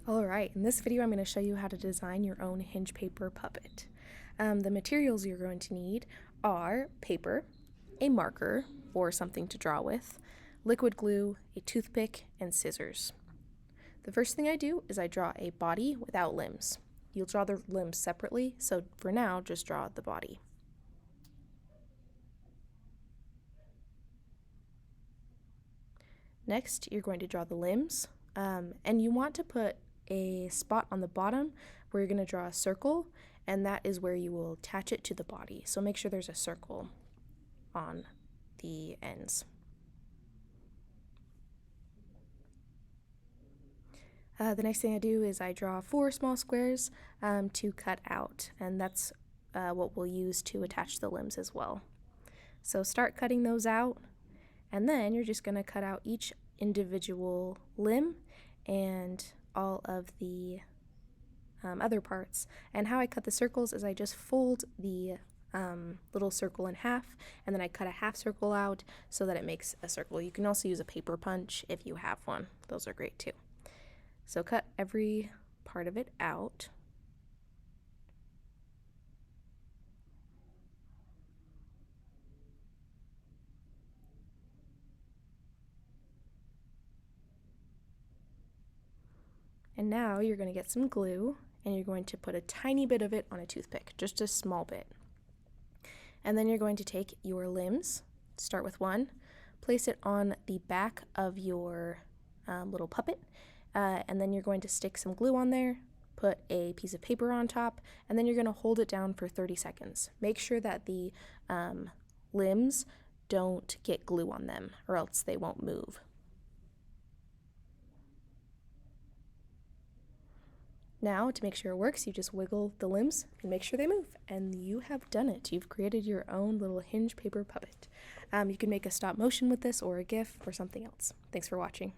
Alright, in this video I'm going to show you how to design your own Hinge paper puppet. The materials you're going to need are paper, a marker or something to draw with, liquid glue, a toothpick, and scissors. The first thing I do is I draw a body without limbs. You'll draw the limbs separately, so for now just draw the body. Next, you're going to draw the limbs, and you want to put a spot on the bottom where you're going to draw a circle, and that is where you will attach it to the body. So make sure there's a circle on the ends. The next thing I do is I draw 4 small squares to cut out, and that's what we'll use to attach the limbs as well. So start cutting those out, and then you're just going to cut out each individual limb and all of the other parts. And how I cut the circles is I just fold the little circle in half, and then I cut a half circle out so that it makes a circle. You can also use a paper punch if you have one. Those are great too. So cut every part of it out. And now you're going to get some glue, and you're going to put a tiny bit of it on a toothpick, just a small bit. And then you're going to take your limbs, start with one, place it on the back of your little puppet, and then you're going to stick some glue on there, put a piece of paper on top, and then you're going to hold it down for 30 seconds. Make sure that the limbs don't get glue on them, or else they won't move. Now, to make sure it works, you just wiggle the limbs and make sure they move, and you have done it. You've created your own little Hinge paper puppet. You can make a stop motion with this, or a GIF, or something else. Thanks for watching.